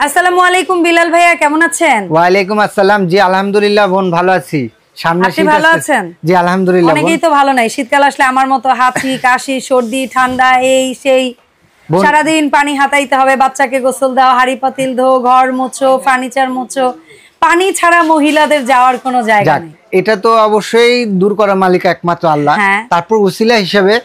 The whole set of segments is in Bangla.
আসসালামু আলাইকুম বিলাল ভাইয়া, কেমন আছেন? ওয়ালাইকুম আসসালাম। জি আলহামদুলিল্লাহ বোন, ভালো আছি। সামনে শীত ভালো আছেন? জি আলহামদুলিল্লাহ। অনেকেই তো ভালো নাই, শীতকাল আসলে আমার মতো হাঁচি কাশি সর্দি ঠান্ডা এই সেই, সারাদিন পানি হাতাইতে হবে, বাচ্চাকে গোসল দাও, হাড়ি পাতিল ধো, ঘর মোছো, ফার্নিচার মোছো, পানি ছাড়া মহিলাদের যাওয়ার কোনো জায়গা নেই। এটা তো অবশ্যই দূর করার মালিক একমাত্র আল্লাহ। তারপর উসিলা হিসেবে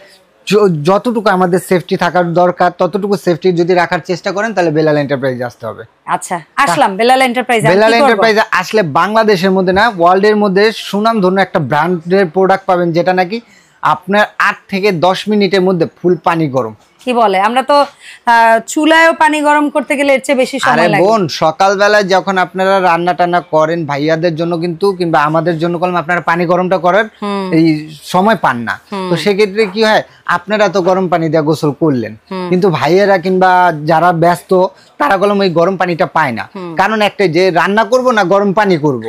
যতটুকু আমাদের সেফটি থাকার দরকার ততটুকু সেফটি যদি রাখার চেষ্টা করেন তাহলে বেলাল এন্টারপ্রাইজ আসতে হবে। আচ্ছা, আসলাম বেলাল এন্টারপ্রাইজে। বেলাল এন্টারপ্রাইজে আসলে বাংলাদেশের মধ্যে না, ওয়ার্ল্ডের মধ্যে সুনাম ধন্য একটা ব্র্যান্ডের প্রোডাক্ট পাবেন, যেটা নাকি আপনার 8 থেকে 10 মিনিটের মধ্যে ফুল পানি গরম। কি বলে, আমরা তো চুলায়ও পানি গরম করতে গেলে এর চেয়ে বেশি সময় লাগে। আরে বোন, সকালবেলায় যখন আপনারা রান্না টান্না করেন ভাইয়াদের জন্য কিন্তু, কিংবা আমাদের জন্য কলম, আপনারা পানি গরমটা করার এই সময় পান না। তো সেক্ষেত্রে কি হয়, আপনারা তো গরম পানি দিয়ে গোসল করলেন, কিন্তু ভাইয়েরা কিংবা যারা ব্যস্ত তারা কলম ওই গরম পানিটা পায় না। কারণ একটাই, যে রান্না করব না গরম পানি করব,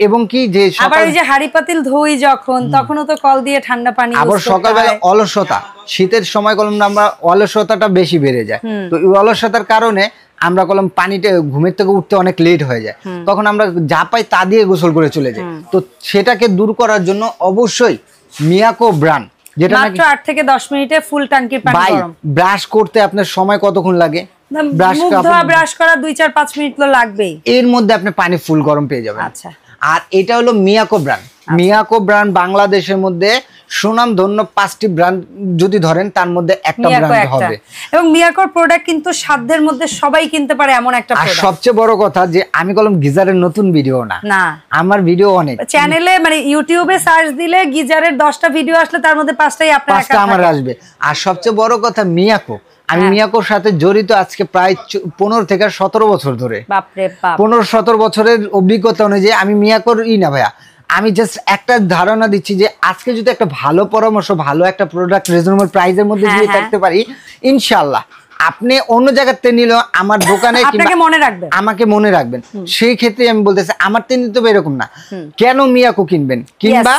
এবং কি যে আবার ওই যে হাড়ি পাতিল ধুই যখন, তখনও তো কল দিয়ে ঠান্ডা পানি। আবার সকালবেলা অলসতা, শীতের সময় কলম আমরা অলসতাটা বেশি বেড়ে যায়। তো এই অলসতার কারণে আমরা কলম পানিতে ঘুমের থেকে উঠতে অনেক লেট হয়ে যায়, তখন আমরা যা পাই তা দিয়ে গোসল করে চলে যাই। তো সেটাকে দূর করার জন্য অবশ্যই মিয়াকো ব্র্যান্ড, যেটা মাত্র 8 থেকে 10 মিনিটে ফুল ট্যাঙ্কির পানি গরম। ব্রাশ করতে আপনার সময় কতক্ষণ লাগে? ব্রাশ করা 2-4-5 মিনিট তো লাগবেই, এর মধ্যে আপনি পানি ফুল গরম পেয়ে যাবেন। আচ্ছা, আর এটা হলো মিয়াকো ব্র্যান্ড। মিয়াকো ব্র্যান্ড বাংলাদেশের মধ্যে সুনাম ধন্য 5টি ব্র্যান্ড যদি ধরেন তার মধ্যে একটা ব্র্যান্ড হবে। এবং মিয়াকোর প্রোডাক্ট কিন্তু সাধ্যের মধ্যে সবাই কিনতে পারে এমন একটা প্রোডাক্ট। আর সবচেয়ে বড় কথা যে আমি কলম গিজারের নতুন ভিডিও না, আমার ভিডিও অনেক চ্যানেলে, মানে ইউটিউবে সার্চ দিলে গিজারের 10টা ভিডিও আসলে তার মধ্যে 5টাই আপনার একা আমার আসবে। আর সবচেয়ে বড় কথা মিয়াকো, আমি মিয়াকোর সাথে জড়িত আজকে প্রায় 15 থেকে 17 বছর ধরে। বাপরে বাপ, 15-17 বছরের অভিজ্ঞতা অনুযায়ী আমি মিয়াকোর না ভাইয়া, আমি জাস্ট একটা ধারণা দিচ্ছি যে আজকে যদি একটা ভালো পরামর্শ, ভালো একটা প্রোডাক্ট রিজনেবল প্রাইসের মধ্যে দিয়ে থাকতে পারি, ইনশাআল্লাহ আপনি অন্য জায়গাতে নিলেও আমার দোকানে আমাকে মনে রাখবেন। সেই ক্ষেত্রে আমি বলতেছি, আমার তে নিতে হবে এরকম না, কেন মিয়াকো কিনবেন, কিংবা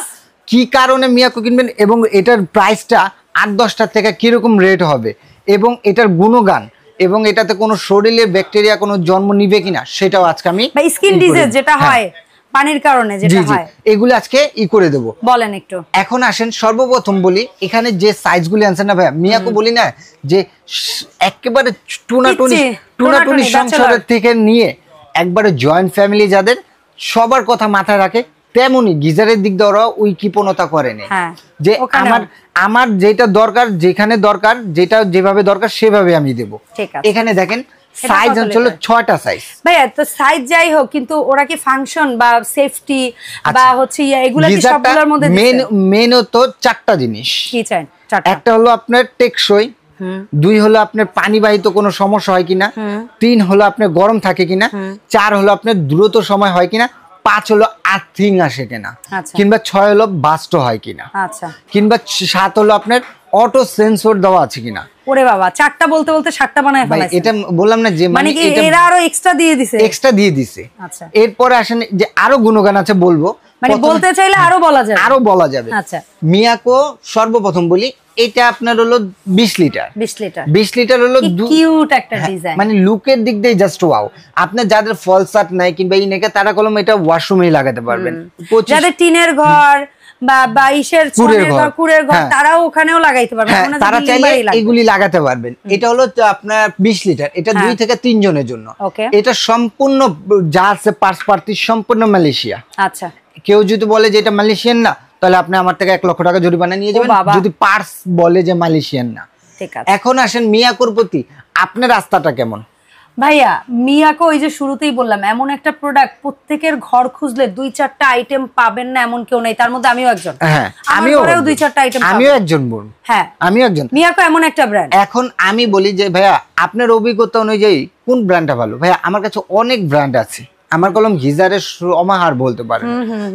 কি কারণে মিয়াকো কিনবেন, এবং এটার প্রাইসটা 8-10টার থেকে কিরকম রেট হবে, এবং এটার গুণগান, এবং এটাতে কোনো শরীরে ব্যাকটেরিয়া কোনো জন্ম নিবে কিনা, সেটাও আজকে আমি স্কিন ডিজিজ যেটা হয় পানির কারণে, যেটা হয়, এগুলো আজকে করে দেব। বলেন একটু। এখন আসেন, সর্বপ্রথম বলি এখানে যে সাইজগুলি আনছেন না ভাইয়া, মিয়াকো বলি না যে একেবারে টুনাটুনি সংসারের থেকে নিয়ে একবারে জয়েন্ট ফ্যামিলি যাদের, সবার কথা মাথায় রাখে, তেমনি গিজারের দিক দিয়ে ওরা ওই কৃপণতা করে নেই, যে আমার যেটা দরকার, যেখানে দরকার, যেটা যেভাবে দরকার সেভাবে আমি দেব। এখানে দেখেন সাইজ হলো 6টা সাইজ। ভাইয়া তো সাইজ যাই হোক, কিন্তু ওরা কি ফাংশন বা সেফটি বা হচ্ছে এগুলা কি সবগুলোর মধ্যে মেন তো 4টা জিনিস। কি চাই? একটা হলো আপনার টেকসই, 2 হলো আপনার পানিবাহিত কোনো সমস্যা হয় কিনা, 3 হলো আপনার গরম থাকে কিনা, 4 হলো আপনার দ্রুত সময় হয় কিনা, 5 হলো আর্থিং আসে কিনা, কিংবা 6 হলো বাস্ট হয় কিনা, কিংবা 7 হলো আপনার অটো সেন্সর দেওয়া আছে কিনা। ওরে বাবা, 4টা বলতে বলতে 7টা বানায় ফেলাইছে। এটা বললাম না যে মানে এরা আরো এক্সট্রা দিয়ে দিছে। আচ্ছা, এরপরে আসেন যে আরো গুণগান আছে, বলবো, মানে বলতে চাইলে আরো বলা যাবে। আচ্ছা, মিয়াকো সর্বপ্রথম বলি, এটা আপনার হলো 20 লিটার হলো কিউট একটা ডিজাইন, মানে লুকের দিক দিয়ে জাস্ট ওয়াও। আপনার যাদের ফলসাট নাই কিংবা ইনেকে, তারা কলম এটা ওয়াশরুমে লাগাতে পারবেন। যাদের টিনের ঘর বা ইসের কুড়ের ঘর, তারাও ওখানেও লাগাইতে পারবেন, তারা চাইলে এগুলি লাগাতে পারবেন। এটা হলো আপনার 20 লিটার, এটা 2 থেকে 3 জনের জন্য। এটা সম্পূর্ণ যা আছে পার্টস পার্টি সম্পূর্ণ মালয়েশিয়া। আচ্ছা, কেউ যদি বলে যে এটা মালয়েশিয়ান না, তাহলে আপনি আমার থেকে 1 লক্ষ টাকা জরিমানা নিয়ে যাবেন, যদি পার্টস বলে যে মালয়েশিয়ান না। এখন আসেন মিয়াকোর প্রতি আপনার রাস্তাটা কেমন? ভাইয়া মিয়াকো, ওই যে শুরুতেই বললাম, এমন একটা প্রোডাক্ট প্রত্যেকের ঘর খুঁজলে 2-4টা আইটেম পাবেন না এমন কেউ নেই, তার মধ্যে আমিও একজন। আমিও 2-4টা আইটেম, আমিও একজন বোন। আমিও একজন। মিয়াকো এমন একটা ব্র্যান্ড। এখন আমি বলি যে ভাইয়া, আপনার অভিজ্ঞতা অনুযায়ী কোন ব্র্যান্ডটা ভালো? ভাইয়া আমার কাছে অনেক ব্র্যান্ড আছে, আমার কলম গিজারের সমাহার বলতে পারেন।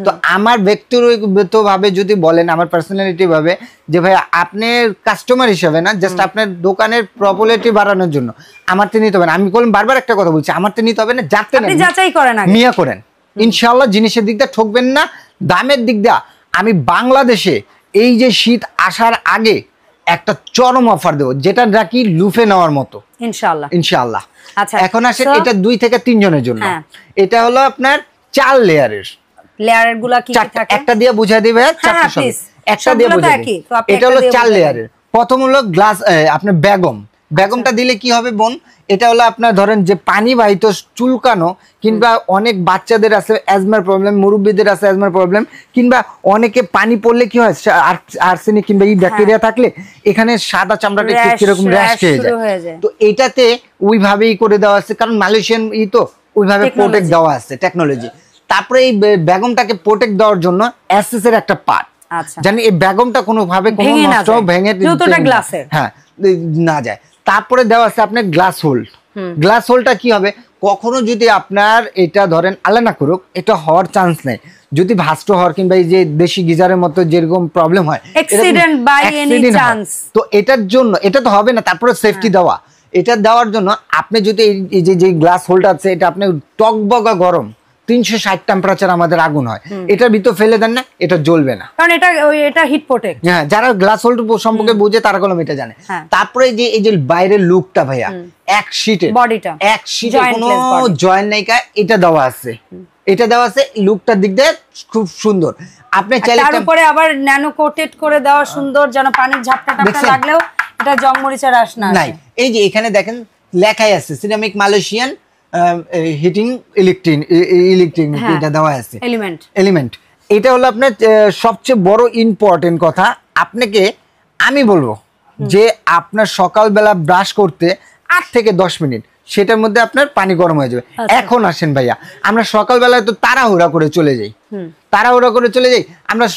তো আমার ব্যক্তিগত ভাবে যদি বলেন, আমার পার্সোনালিটি ভাবে, যে ভাই আপনি কাস্টমার হিসেবে না, জাস্ট আপনার দোকানের পপুলারিটি বাড়ানোর জন্য আমার তে নিতে হবে না। আমি বললাম বারবার একটা কথা বলছি, আমার তে নিতে হবে না, যাচাই করেন, মিয়া করেন, ইনশাআল্লাহ জিনিসের দিক দিয়ে ঠকবেন না। দামের দিক দিয়ে আমি বাংলাদেশে এই যে শীত আসার আগে একটা চরম অফার দেবো, যেটা নাকি লুফে নেওয়ার মতো ইনশাআল্লাহ ইনশাআল্লাহ। আচ্ছা এখন আসেন এটা 2 থেকে 3 জনের জন্য। এটা হলো আপনার 4 লেয়ারের। লেয়ারের গুলা কি কি থাকে? একটা দিয়ে বুঝাই দিবে, চারটা সব একটা দিয়ে বুঝাই দিবে। এটা হলো 4 লেয়ারের। প্রথম হলো গ্লাস, আপনার বেগমটা দিলে কি হবে বোন, এটা হলো আপনার ধরেন যে পানি বাহিত চুলকানো, কিংবা অনেক বাচ্চাদের আছে অ্যাজমার প্রবলেম, মুরব্বীদের আছে অ্যাজমার প্রবলেম, কিংবা অনেকে পানি পড়লে কি হয় আর্সেনিক কিংবা এই ব্যাকটেরিয়া থাকলে এখানে সাদা চামড়াটা কিরকম র্যাশ হয়ে যায়। তো এটাতে ওইভাবেই করে দেওয়া আছে, কারণ মালয়েশিয়ান তো ওইভাবে প্রোটেক্ট দেওয়া আছে টেকনোলজি। তারপরে এই বেগমটাকে প্রোটেক্ট দেওয়ার জন্য এসএস এর একটা পার্ট, জানি এই বেগমটা কোনোভাবে কোনো নষ্ট ভেঙে হ্যাঁ না যায়। তারপরে দেওয়া আছে আপনার গ্লাস হোল্ড। গ্লাস হোল্ডটা কি হবে, কখনো যদি আপনার এটা ধরেন আল্লাহ না করুক, এটা হওয়ার চান্স নেই, যদি ভাস্ট হওয়ার কিংবা এই যে দেশি গিজারের মতো যেরকম প্রবলেম হয়, তো এটার জন্য এটা তো হবে না। তারপরে সেফটি দেওয়া, এটা দেওয়ার জন্য আপনি যদি এই যে গ্লাস হোল্ড আছে, এটা আপনি টকবগা গরম 360 টেম্পারেচার আমাদের আগুন হয়, এটার ভিতর ফেলে দেন না, এটা জ্বলবে না, কারণ এটা হিট প্রোটেক্ট। হ্যাঁ, যারা গ্লাস হোল্ড সম্পর্কে বুঝে তারা কলম এটা জানে। তারপরে এই যে বাইরের লুকটা ভাইয়া, এক শীটে বডিটা, এক শীটে কোনো জয়েন্ট নাই, এটা দেওয়া আছে, এটা দেওয়া আছে, লুকটার দিক দিয়ে খুব সুন্দর। আপনি চাইলে তার উপরে আবার ন্যানো কোটেড করে দেওয়া সুন্দর, যেন পানির ঝাপটা লাগলেও এটা জংমরিচা রাস না নাই। এই যে এখানে দেখেন লেখাই আছে সিরামিক মালয়েশিয়ান হিটিং ইলেকট্রিক এটা দেওয়া আছে এলিমেন্ট। এটা হলো আপনার সবচেয়ে বড় ইম্পর্টেন্ট কথা। আপনাকে আমি বলবো যে আপনার সকালবেলা ব্রাশ করতে 8 থেকে 10 মিনিট, সেটার মধ্যে আপনার পানি গরম হয়ে যাবে। এখন আসেন ভাইয়া, আমরা সকালবেলায় তো তাড়াহুড়া করে চলে যাই, আমরা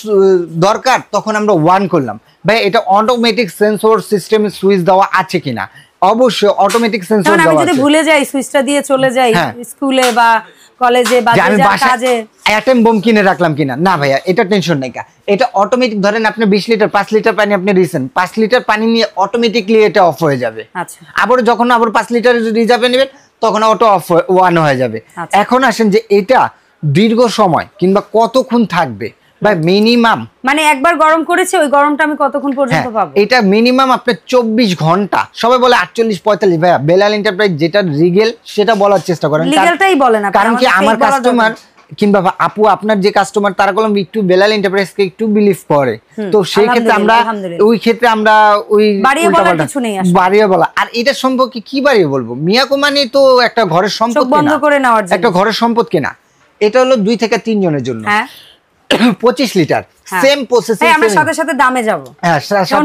দরকার তখন আমরা ওয়ান করলাম। ভাই এটা অটোমেটিক সেন্সর সিস্টেম সুইচ দেওয়া আছে কিনা, অবশ্যই অটোমেটিক সেন্সর দেওয়া আছে। আমি যদি ভুলে যাই সুইচটা দিয়ে চলে যাই স্কুলে বা কলেজে বা কাজে, অ্যাটম বোম কিনে রাখলাম কিনা, না ভাইয়া এটা টেনশন নাই। এটা অটোমেটিক, ধরেন আপনি 20 লিটার 5 লিটার পানি আপনি দিয়েছেন, 5 লিটার পানি নিয়ে অটোমেটিকলি এটা অফ হয়ে যাবে। আবার যখন আবার 5 লিটার রিজার্ভে নেবেন তখন অটো অফ ওয়ান হয়ে যাবে। এখন আসেন যে এটা দীর্ঘ সময় কিংবা কতক্ষণ থাকবে, ভাই মিনিমাম মানে একবার গরম করেছে ওই গরমটা আমি কতক্ষণ পর্যন্ত পাবো? এটা মিনিমাম আপনার 24 ঘন্টা, সবাই বলে 48-45। ভাইয়া বেলাল এন্টারপ্রাইজ যেটা রিগেল সেটা বলার চেষ্টা করেন, লিগ্যালটাই বলেন আপনি। কারণ কি আমার কাস্টমার কিংবা আপু আপনার যে কাস্টমার তারা বললাম একটু বেলাল এন্টারপ্রাইজকে একটু বিলিভ করে, তো সেই ক্ষেত্রে আমরা ওই বাড়িয়ে বলা। আর এটা সম্পর্কে কি বাড়িয়ে বলবো, মিয়াকো মানে তো একটা ঘরের সম্পদ, বন্ধ করে নেওয়ার জন্য একটা ঘরের সম্পদ কেনা। এটা হলো 2 থেকে 3 জনের জন্য। 25 লিটার সেম প্রসেসিং। আমরা সাথে সাথে দামে যাব। হ্যাঁ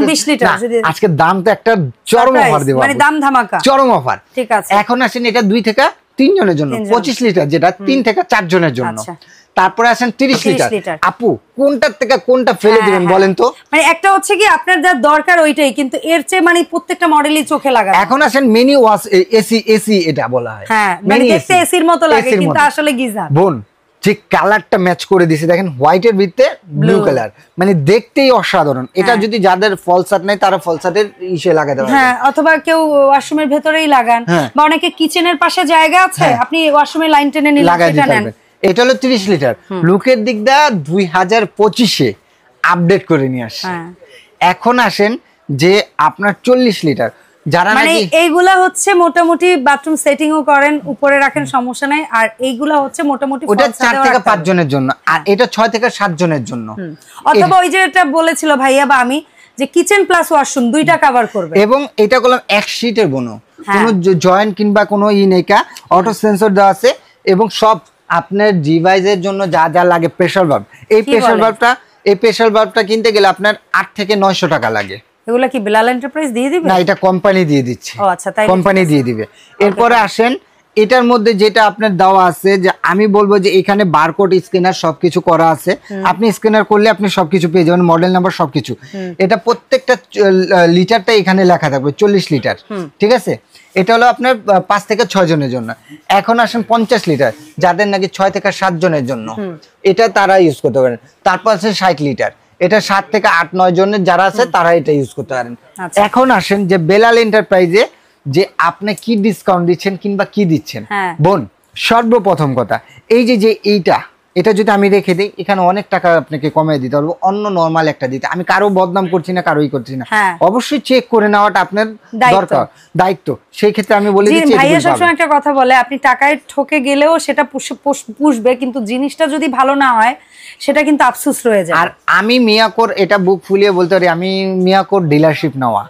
20 লিটার আজকে দাম তো একটা চরম অফার দেব, মানে দাম ধামাকা, চরম অফার। ঠিক আছে, এখন আসেন এটা 2 থেকে 3 জনের জন্য 25 লিটার, যেটা 3 থেকে 4 জনের জন্য। তারপরে আসেন 30 লিটার। আপু কোনটার থেকে কোনটা ফেলে দিবেন বলেন তো? মানে একটা হচ্ছে কি আপনার যা দরকার ওইটাই, কিন্তু এর চেয়ে মানে প্রত্যেকটা মডেলই চোখে লাগা। এখন আসেন মিনি ওয়াশ এসি এটা বলা হয়। হ্যাঁ মানে দেখতে এসির মতো লাগে কিন্তু আসলে গিজার। বোন যে কালারটা ম্যাচ করে দিয়েছে দেখেন, হোয়াইটের ভিতরে ব্লু কালার, মানে দেখতেই অসাধারণ। এটা যদি যাদের ফলসাট নাই তারা ফলসাটের ইসে লাগাতে পারবে, হ্যাঁ, অথবা কেউ ওয়াশরুমের ভেতরেই লাগান, বা অনেকে কিচেনের পাশে জায়গা আছে আপনি ওয়াশরুমে লাইন টেনে নিয়ে লাগাতে পারবেন। এটা হলো 30 লিটার। লুকের দিক দা 2025-এ আপডেট করে নিয়ে আসছে। এখন আসেন যে আপনার 40 লিটার, যারা মানে এইগুলা হচ্ছে মোটামুটি বাথরুম সেটিংও করেন, উপরে রাখেন সমস্যা নাই। আর এইগুলা হচ্ছে মোটামুটি ওটা 4 থেকে 5 জনের জন্য, আর এটা 6 থেকে 7 জনের জন্য। অথবা ওই যে এটা বলেছিল ভাইয়া বা আমি, যে কিচেন প্লাস ওয়াশরুম দুইটা কভার করবে। এবং এটা করলাম এক শীটের বোনো, কোনো জয়েন্ট কিংবা কোনো নেইকা, অটো সেন্সর দেওয়া আছে। এবং সব আপনার ডিভাইসের জন্য যা যা লাগে, প্রেসার ভালভ, এই প্রেসার ভালভটা কিনতে গেলে আপনার 8 থেকে 900 টাকা লাগে। এগুলা কি বেলাল এন্টারপ্রাইজ দিয়ে দিবে? না, এটা কোম্পানি দিয়ে দিচ্ছে। ও আচ্ছা, তাই কোম্পানি দিয়ে দিবে। এরপরে আসেন এটার মধ্যে যেটা আপনার দেওয়া আছে, যে আমি বলবো যে এখানে বারকোড স্ক্যানার সবকিছু করা আছে, আপনি স্ক্যানার করলে আপনি সবকিছু পেয়ে যাবেন, মডেল নাম্বার সবকিছু। এটা প্রত্যেকটা লিটারটা এখানে লেখা থাকবে 40 লিটার, ঠিক আছে। এটা হলো আপনার 5 থেকে 6 জনের জন্য। এখন আসেন 50 লিটার, যাদের নাকি 6 থেকে 7 জনের জন্য, এটা তারা ইউজ করতে পারেন। তারপর আছে 60 লিটার, এটা 7 থেকে 8-9 জনের যারা আছে তারা এটা ইউজ করতে পারেন। এখন আসেন যে বেলাল এন্টারপ্রাইজে যে আপনি কি ডিসকাউন্ট দিচ্ছেন কিংবা কি দিচ্ছেন। বোন সর্বপ্রথম কথা এই যে এইটা এটা যদি আমি রেখে দিই এখানে অনেক টাকা আপনাকে কমিয়ে দিতে পারবো, অন্য নরমাল একটা দিতে। আমি কারো বদনাম করছি না, কারোই করছি না, অবশ্যই চেক করে নেওয়াটা আপনার দরকার, দায়িত্ব। সেই ক্ষেত্রে আমি বলে দিচ্ছি ভাইয়া সবসময় একটা কথা বলে, আপনি টাকায় ঠকে গেলেও সেটা পুষবে, কিন্তু জিনিসটা যদি ভালো না হয় সেটা কিন্তু আফসোস রয়ে যায়। আর আমি মিয়াকোর এটা বুক ফুলিয়ে বলতে পারি, আমি মিয়াকোর ডিলারশিপ নেওয়া,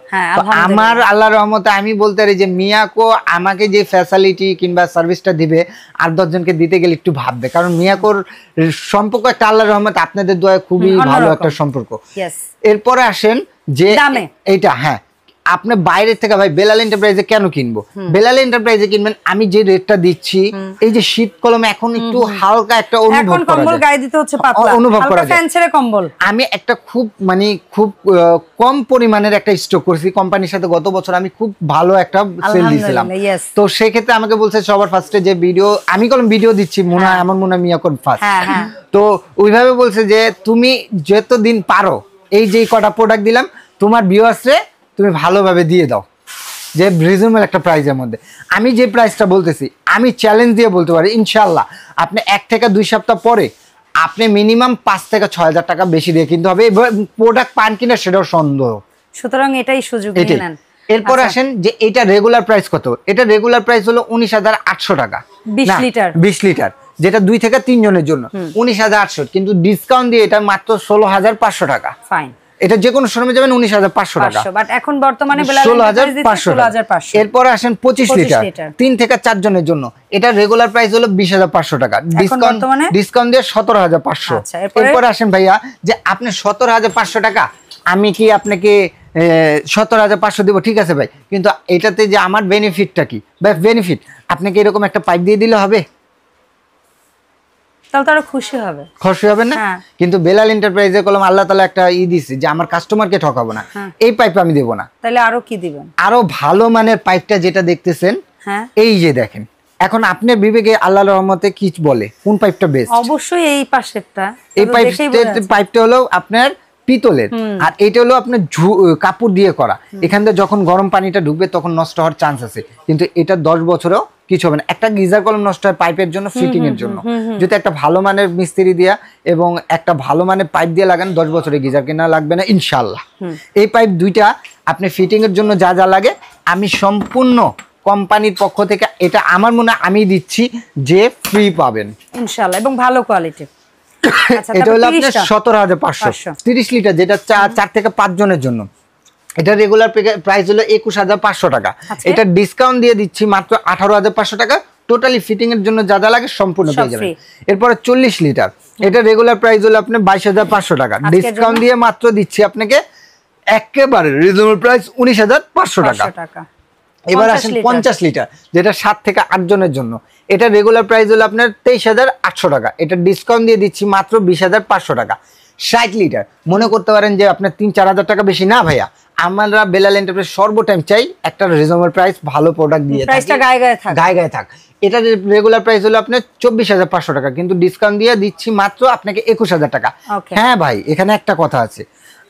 আমার আল্লাহর রহমতে আমি বলতে পারি যে মিয়াকো আমাকে যে ফ্যাসিলিটি কিংবা সার্ভিসটা দিবে আর 10 জনকে দিতে গেলে একটু ভাববে, কারণ মিয়াকোর সম্পর্ক একটা আল্লাহর রহমতে আপনাদের দোয়ায় খুবই ভালো একটা সম্পর্ক। এরপরে আসেন যে এইটা, হ্যাঁ আপনি বাইরে থেকে ভাই বেলাল এন্টারপ্রাইজে কেন কিনবো? বেলাল এন্টারপ্রাইজে কিনবেন আমি যে রেটটা দিচ্ছি, এই যে শীত কলমে এখন একটু হালকা একটা অনুভব করা যায়, গায়ে দিতে হচ্ছে পাতলা, অনুভব করা যায় ফ্যান ছেড়ে কম্বল। আমি একটা খুব খুব কম পরিমাণের একটা স্টক করছি কোম্পানির সাথে, গত বছর আমি খুব ভালো একটা সেল দিয়েছিলাম। তো সেই ক্ষেত্রে আমাকে বলছে সবার ফার্স্টে যে ভিডিও আমি কলম ভিডিও দিচ্ছি মনে হয় আমার মনে হয় মিয়াকোর ফার্স্ট, তো ওইভাবে বলছে যে তুমি যতদিন পারো এই যে কটা প্রোডাক্ট দিলাম তোমার ভিউয়ার্সরে তুমি ভালোভাবে দিয়ে দাও, যে রিজনেবল একটা প্রাইসের মধ্যে। আমি যে প্রাইসটা বলতেছি আমি চ্যালেঞ্জ দিয়ে বলতে পারি ইনশাল্লাহ আপনি 1 থেকে 2 সপ্তাহ পরে আপনি মিনিমাম 5 থেকে 6,000 টাকা বেশি দিয়ে কিনতে হবে, প্রোডাক্ট পান কিনা সেটাও সন্দেহ। সুতরাং এটাই সুযোগ নিয়ে নেন। এরপর আসেন যে এটা রেগুলার প্রাইস কত? এটা রেগুলার প্রাইস হলো 19,800 টাকা 20 লিটার, যেটা 2 থেকে 3 জনের জন্য 19,800, কিন্তু ডিসকাউন্ট দিয়ে এটা মাত্র 16,500 টাকা। ফাইন, এটা যে কোনো শোরুমে যাবেন 19,500 টাকা, বাট এখন বর্তমানে 16,500। এরপর আসেন 25 লিটার 3 থেকে 4 জনের জন্য, এটা রেগুলার প্রাইস হলো 20,500 টাকা, ডিসকাউন্ট দিয়ে 17,500। এরপর আসেন ভাইয়া যে আপনি 17,500 টাকা আমি কি আপনাকে 17,500 দিব, ঠিক আছে ভাই, কিন্তু এটাতে যে আমার বেনিফিটটা কি? ভাই বেনিফিট আপনাকে এরকম একটা পাইপ দিয়ে দিলে হবে, তাহলে তারা খুশি হবে, খুশি হবে না? কিন্তু বেলাল এন্টারপ্রাইজে কলম আল্লাহ তাআলা একটা দিছে যে আমার কাস্টমারকে ঠকাবো না, এই পাইপ আমি দেব না। তাহলে আরো কি দিবেন? আরো ভালো মানের পাইপটা যেটা দেখতেছেন এই যে দেখেন, এখন আপনি বিবেকে আল্লাহর রহমতে কি বলে কোন পাইপটা বেস্ট? অবশ্যই এই পাশেরটা, এই পাইপটা হলো আপনার পিতলের, আর এটা হলো আপনার কাপড় দিয়ে করা, এখান থেকে যখন গরম পানিটা ঢুকবে তখন নষ্ট হওয়ার চান্স আছে, কিন্তু এটা 10 বছরেও কিছু হবে না। একটা গিজার কলম নষ্ট হয় পাইপের জন্য, ফিটিং এর জন্য, যদি একটা ভালো মানের মিস্ত্রি দিয়া এবং একটা ভালো মানের পাইপ দিয়ে লাগান 10 বছরে গিজার কেনা লাগবে না ইনশাআল্লাহ। এই পাইপ দুইটা আপনি ফিটিং এর জন্য যা যা লাগে আমি সম্পূর্ণ কোম্পানির পক্ষ থেকে, এটা আমার মনে হয় আমি দিচ্ছি যে ফ্রি পাবেন ইনশাআল্লাহ এবং ভালো কোয়ালিটি। এটা হলো আপনার 17,500 30 লিটার, যেটা 4 থেকে 5 জনের জন্য, এটা রেগুলার প্রাইস হলো 21,500 টাকা, এটা ডিসকাউন্ট দিয়ে দিচ্ছি মাত্র 18,500 টাকা, টোটালি ফিটিং এর জন্য যা যা লাগে সম্পূর্ণ পেয়ে যাবেন। এরপরে 40 লিটার, এটা রেগুলার প্রাইস হলো আপনার 22,500 টাকা, ডিসকাউন্ট দিয়ে মাত্র দিচ্ছি আপনাকে একেবারে রিজনেবল প্রাইস 19,500 টাকা। এবার আসেন 50 লিটার, যেটা 7 থেকে 8 জনের জন্য, এটা রেগুলার প্রাইস হলো আপনার 23,800 টাকা, এটা ডিসকাউন্ট দিয়ে দিচ্ছি মাত্র 20,500 টাকা। 60 লিটার, মনে করতে পারেন যে আপনার 3-4 হাজার টাকা বেশি না ভাইয়া, আমরা বেলাল এন্টারপ্রাইজ সর্বটাইম চাই একটা রিজনেবল প্রাইস, ভালো প্রোডাক্ট দিয়ে প্রাইসটা গায়ে থাক। এটা রেগুলার প্রাইস হলো আপনার 24,500 টাকা, কিন্তু ডিসকাউন্ট দিয়ে দিচ্ছি মাত্র আপনাকে 21,000 টাকা। হ্যাঁ ভাই, এখানে একটা কথা আছে,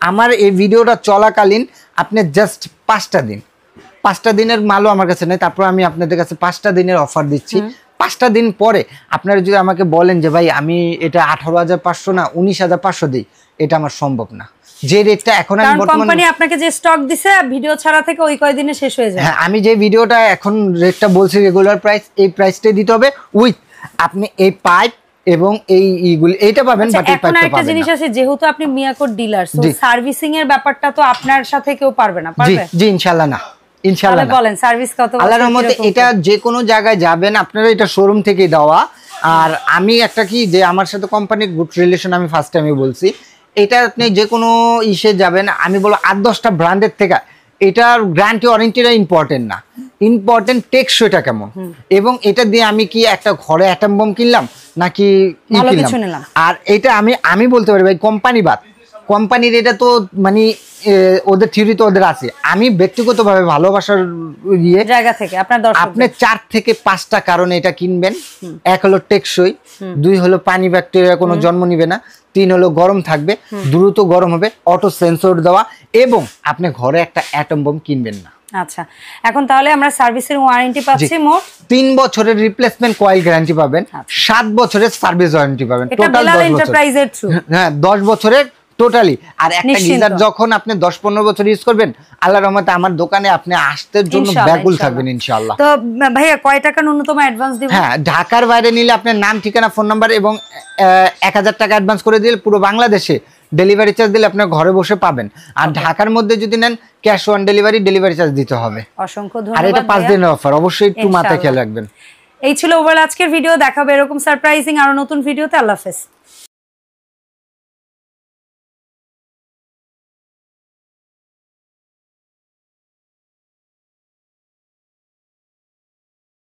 আমার এই ভিডিওটা চলাকালীন আপনি জাস্ট 5টা দিনের মালও আমার কাছে নেই, তারপর আমি আপনাদের কাছে 5টা দিনের অফার দিচ্ছি। 5টা দিন পরে আপনারা যদি আমাকে বলেন যে ভাই আমি এটা 18,500 না 19,500 দিই, এটা আমার সম্ভব না, যে রেটটা এখন আমি বর্তমানে কোম্পানি আপনাকে যে স্টক দিছে ভিডিও ছাড়া থেকে ওই কয়দিনে শেষ হয়ে যায়। হ্যাঁ, আমি যে ভিডিওটা এখন রেটটা বলছি রেগুলার প্রাইস, এই প্রাইসটাই দিতে হবে উইথ আপনি এই পাইপ এবং এইগুলো এইটা পাবেন, বাট এই পাইপটা পাবেন। একটা জিনিস আছে, যেহেতু আপনি মিয়াকোর ডিলার, সো সার্ভিসিং এর ব্যাপারটা তো আপনার সাথে কেউ পারবে না, পারবে? জি ইনশাআল্লাহ না, ইনশাআল্লাহ বলেন সার্ভিস কত? আল্লাহর রহমতে এটা যে কোনো জায়গায় যাবেন আপনারা এটা শোরুম থেকে দেওয়া, আর আমি একটা কি যে আমার সাথে কোম্পানির গুড রিলেশন, আমি ফার্স্ট টাইমে বলছি, এটা আপনি যে কোনো ইসে যাবেন, আমি বলবো 8-10টা ব্র্যান্ডের থেকে এটার গ্যারান্টি ওয়ারেন্টিটা ইম্পর্টেন্ট না, ইম্পর্টেন্ট টেকসইটা কেমন, এবং এটা দিয়ে আমি কি একটা ঘরে অ্যাটম বম কিনলাম নাকি কিনলাম। আর এটা আমি বলতে পারি ভাই কোম্পানির এটা তো মানে ওদের থিওরি তো ওদের আছে, আমি ব্যক্তিগতভাবে ভালোবাসার জায়গা থেকে আপনি 4 থেকে 5টা কারণে এটা কিনবেন। 1 হলো টেকসই, 2 হলো পানি ব্যাকটেরিয়া কোনো জন্ম নিবে না, 3 হলো গরম থাকবে, দ্রুত গরম হবে, অটো সেন্সর দেওয়া, এবং আপনি ঘরে একটা অ্যাটম বোম কিনবেন না। আচ্ছা, এখন তাহলে আমরা সার্ভিসের ওয়ারেন্টি পাচ্ছি মোট 3 বছরের রিপ্লেসমেন্ট কয়েল গ্যারান্টি পাবেন, 7 বছরের সার্ভিস ওয়ারেন্টি পাবেন, টোটাল 10 বছর এন্টারপ্রাইজের থ্রু। হ্যাঁ 10 বছরের টোটালি। আর একটা গিজার যখন আপনি 10-15 বছর ইউজ করবেন, আল্লাহর রহমতে আমার দোকানে আপনি আসতে জন্য ব্যাকুল থাকবেন ইনশাআল্লাহ। তো ভাইয়া কয় টাকা ন্যূনতম অ্যাডভান্স দিবেন? হ্যাঁ, ঢাকার বাইরে নিলে আপনার নাম, ঠিকানা, ফোন নাম্বার এবং 1000 টাকা অ্যাডভান্স করে দিলে পুরো বাংলাদেশে ডেলিভারি চার্জ দিলে আপনার ঘরে বসে পাবেন। আর ঢাকার মধ্যে যদি নেন ক্যাশ অন ডেলিভারি চার্জ দিতে হবে। অসংখ্য ধন্যবাদ। আর এটা 5 দিনের অফার, অবশ্যই একটু মাথায় খেয়াল রাখবেন। এই ছিল ওভারঅল আজকের ভিডিও। দেখাবে এরকম সারপ্রাইজিং আরো নতুন ভিডিওতে। আল্লাহ হাফেজ।